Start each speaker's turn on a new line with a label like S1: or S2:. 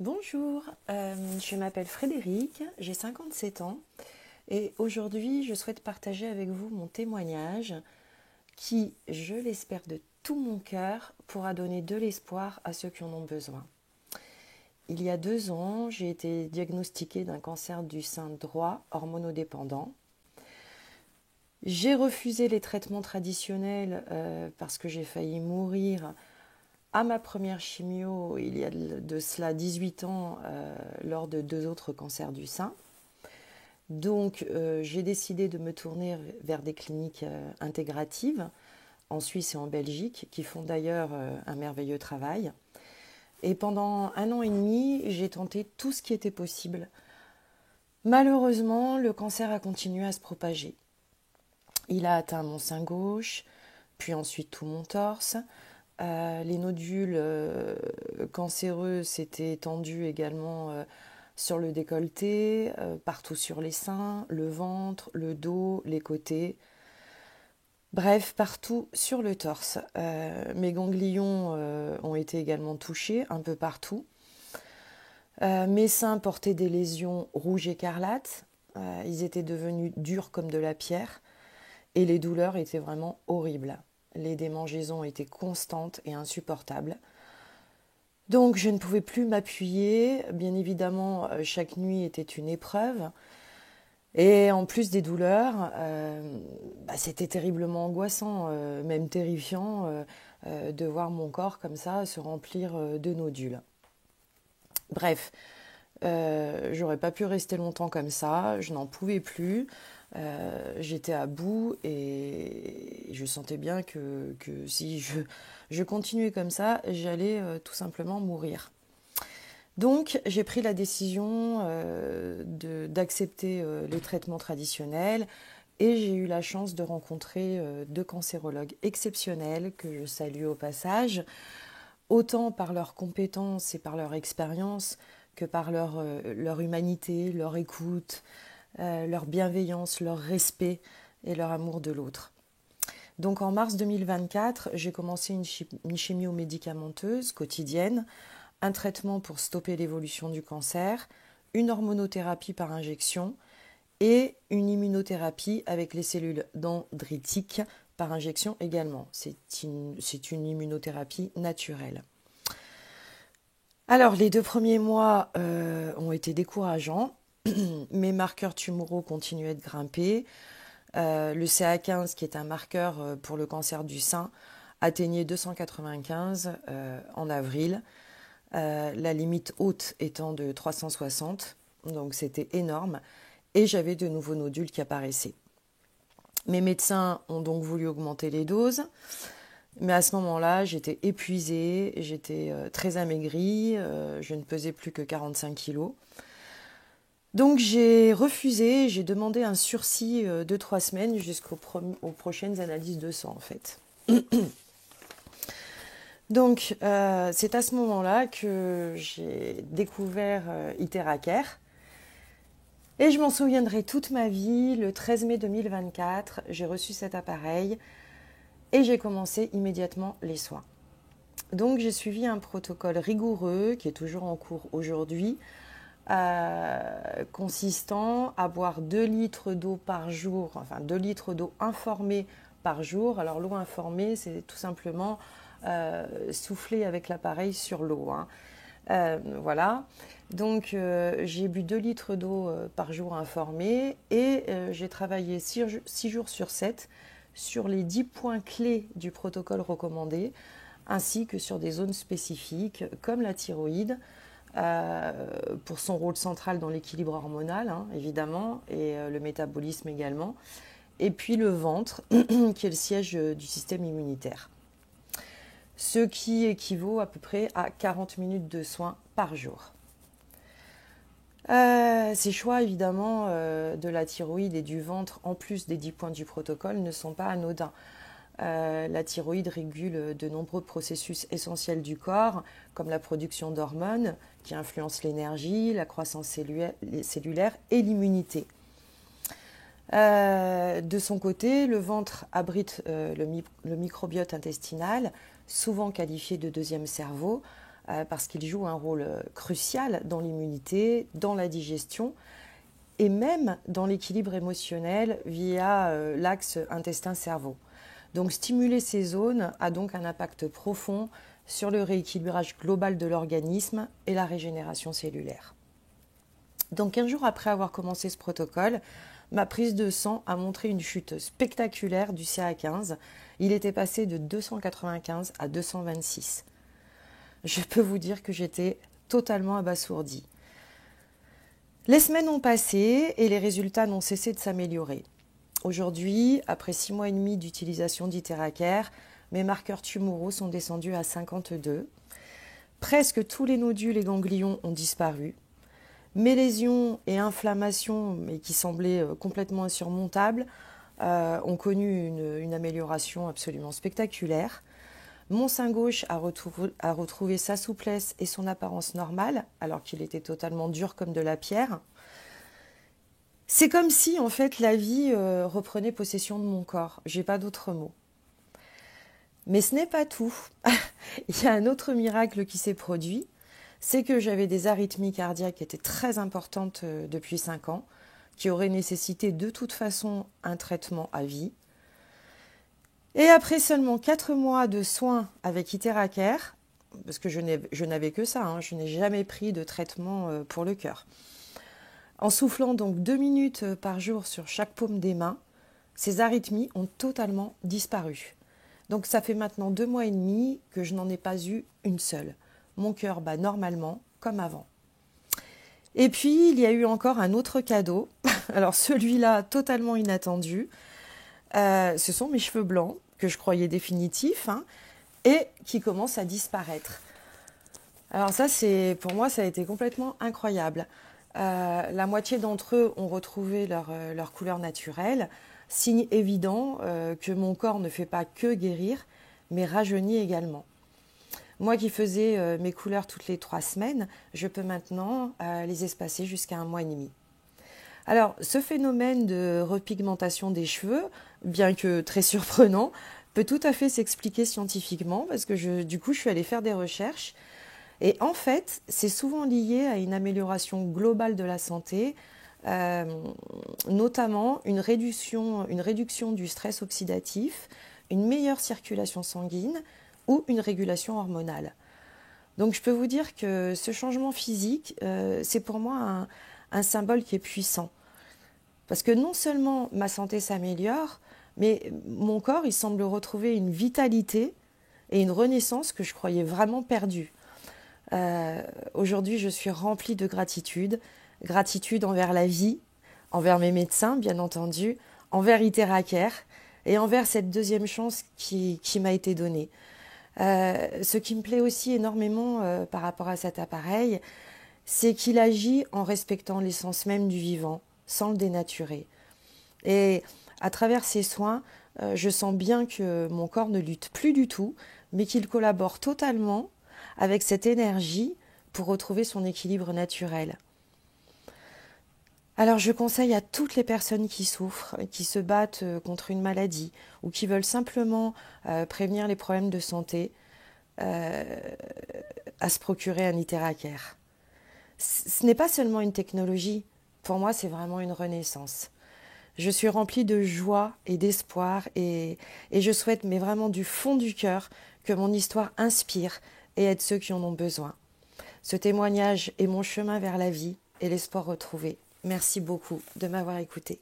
S1: Bonjour, je m'appelle Frédéric, j'ai 57 ans et aujourd'hui je souhaite partager avec vous mon témoignage qui, je l'espère de tout mon cœur, pourra donner de l'espoir à ceux qui en ont besoin. Il y a 2 ans, j'ai été diagnostiquée d'un cancer du sein droit hormonodépendant. J'ai refusé les traitements traditionnels parce que j'ai failli mourir à ma première chimio, il y a de cela 18 ans, lors de 2 autres cancers du sein. Donc, j'ai décidé de me tourner vers des cliniques intégratives en Suisse et en Belgique, qui font d'ailleurs un merveilleux travail. Et pendant 1 an et demi, j'ai tenté tout ce qui était possible. Malheureusement, le cancer a continué à se propager. Il a atteint mon sein gauche, puis ensuite tout mon torse. Les nodules cancéreux s'étaient étendus également sur le décolleté, partout sur les seins, le ventre, le dos, les côtés. Bref, partout sur le torse. Mes ganglions ont été également touchés un peu partout. Mes seins portaient des lésions rouges écarlates. Ils étaient devenus durs comme de la pierre. Et les douleurs étaient vraiment horribles. Les démangeaisons étaient constantes et insupportables. Donc je ne pouvais plus m'appuyer. Bien évidemment, chaque nuit était une épreuve. Et en plus des douleurs, c'était terriblement angoissant, même terrifiant, de voir mon corps comme ça se remplir de nodules. Bref, j'aurais pas pu rester longtemps comme ça, je n'en pouvais plus. J'étais à bout et je sentais bien que si je continuais comme ça, j'allais tout simplement mourir. Donc j'ai pris la décision d'accepter les traitements traditionnels et j'ai eu la chance de rencontrer 2 cancérologues exceptionnels que je salue au passage, autant par leurs compétences et par leur expérience que par leur humanité, leur écoute, leur bienveillance, leur respect et leur amour de l'autre. Donc en mars 2024, j'ai commencé une chimio médicamenteuse quotidienne, un traitement pour stopper l'évolution du cancer, une hormonothérapie par injection et une immunothérapie avec les cellules dendritiques par injection également. C'est une immunothérapie naturelle. Alors les 2 premiers mois ont été décourageants. Mes marqueurs tumoraux continuaient de grimper. Le CA15, qui est un marqueur pour le cancer du sein, atteignait 295 en avril. La limite haute étant de 360, donc c'était énorme, et j'avais de nouveaux nodules qui apparaissaient. Mes médecins ont donc voulu augmenter les doses, mais à ce moment-là, j'étais épuisée, j'étais très amaigrie, je ne pesais plus que 45 kilos. Donc j'ai refusé, j'ai demandé un sursis de 3 semaines aux prochaines analyses de sang en fait. Donc, c'est à ce moment-là que j'ai découvert Iteracare. Et je m'en souviendrai toute ma vie. Le 13 mai 2024, j'ai reçu cet appareil et j'ai commencé immédiatement les soins. Donc, j'ai suivi un protocole rigoureux qui est toujours en cours aujourd'hui, consistant à boire 2 litres d'eau par jour, enfin 2 litres d'eau informée par jour. Alors, l'eau informée, c'est tout simplement souffler avec l'appareil sur l'eau. Voilà. Donc j'ai bu 2 litres d'eau par jour informée et j'ai travaillé 6 jours sur 7 sur les 10 points clés du protocole recommandé, ainsi que sur des zones spécifiques comme la thyroïde, pour son rôle central dans l'équilibre hormonal, évidemment, et le métabolisme également, et puis le ventre, qui est le siège du système immunitaire. Ce qui équivaut à peu près à 40 minutes de soins par jour. Ces choix, évidemment, de la thyroïde et du ventre, en plus des 10 points du protocole, ne sont pas anodins. La thyroïde régule de nombreux processus essentiels du corps, comme la production d'hormones, qui influencent l'énergie, la croissance cellulaire et l'immunité. De son côté, le ventre abrite le microbiote intestinal, souvent qualifié de deuxième cerveau, parce qu'il joue un rôle crucial dans l'immunité, dans la digestion et même dans l'équilibre émotionnel via l'axe intestin-cerveau. Donc stimuler ces zones a donc un impact profond sur le rééquilibrage global de l'organisme et la régénération cellulaire. Donc 15 jours après avoir commencé ce protocole, ma prise de sang a montré une chute spectaculaire du CA15. Il était passé de 295 à 226. Je peux vous dire que j'étais totalement abasourdie. Les semaines ont passé et les résultats n'ont cessé de s'améliorer. Aujourd'hui, après 6 mois et demi d'utilisation d'Itéracare, mes marqueurs tumoraux sont descendus à 52. Presque tous les nodules et ganglions ont disparu. Mes lésions et inflammations, mais qui semblaient complètement insurmontables, ont connu une amélioration absolument spectaculaire. Mon sein gauche a retrouvé sa souplesse et son apparence normale, alors qu'il était totalement dur comme de la pierre. C'est comme si, en fait, la vie reprenait possession de mon corps. J'ai pas d'autre mot. Mais ce n'est pas tout. Il y a un autre miracle qui s'est produit, c'est que j'avais des arythmies cardiaques qui étaient très importantes depuis 5 ans, qui auraient nécessité de toute façon un traitement à vie. Et après seulement 4 mois de soins avec Itéracare, parce que je n'avais que ça, je n'ai jamais pris de traitement pour le cœur. En soufflant donc 2 minutes par jour sur chaque paume des mains, ces arythmies ont totalement disparu. Donc ça fait maintenant 2 mois et demi que je n'en ai pas eu une seule. Mon cœur bat normalement, comme avant. Et puis, il y a eu encore un autre cadeau. Alors celui-là, totalement inattendu. Ce sont mes cheveux blancs, que je croyais définitifs, et qui commencent à disparaître. Alors ça, pour moi, ça a été complètement incroyable. La moitié d'entre eux ont retrouvé leur couleur naturelle, signe évident que mon corps ne fait pas que guérir, mais rajeunit également. Moi qui faisais mes couleurs toutes les 3 semaines, je peux maintenant les espacer jusqu'à 1 mois et demi. Alors, ce phénomène de repigmentation des cheveux, bien que très surprenant, peut tout à fait s'expliquer scientifiquement parce que du coup, je suis allée faire des recherches. Et en fait, c'est souvent lié à une amélioration globale de la santé, notamment une réduction du stress oxydatif, une meilleure circulation sanguine ou une régulation hormonale. Donc je peux vous dire que ce changement physique, c'est pour moi un symbole qui est puissant. Parce que non seulement ma santé s'améliore, mais mon corps, il semble retrouver une vitalité et une renaissance que je croyais vraiment perdue. Aujourd'hui, je suis remplie de gratitude. Gratitude envers la vie, envers mes médecins, bien entendu, envers Itéracare et envers cette deuxième chance qui m'a été donnée. Ce qui me plaît aussi énormément par rapport à cet appareil, c'est qu'il agit en respectant l'essence même du vivant, sans le dénaturer. Et à travers ces soins, je sens bien que mon corps ne lutte plus du tout, mais qu'il collabore totalement avec cette énergie pour retrouver son équilibre naturel. Alors je conseille à toutes les personnes qui souffrent, qui se battent contre une maladie ou qui veulent simplement prévenir les problèmes de santé, à se procurer un Itéracare. Ce n'est pas seulement une technologie, pour moi c'est vraiment une renaissance. Je suis remplie de joie et d'espoir et je souhaite, mais vraiment du fond du cœur, que mon histoire inspire et aide ceux qui en ont besoin. Ce témoignage est mon chemin vers la vie et l'espoir retrouvé. Merci beaucoup de m'avoir écouté.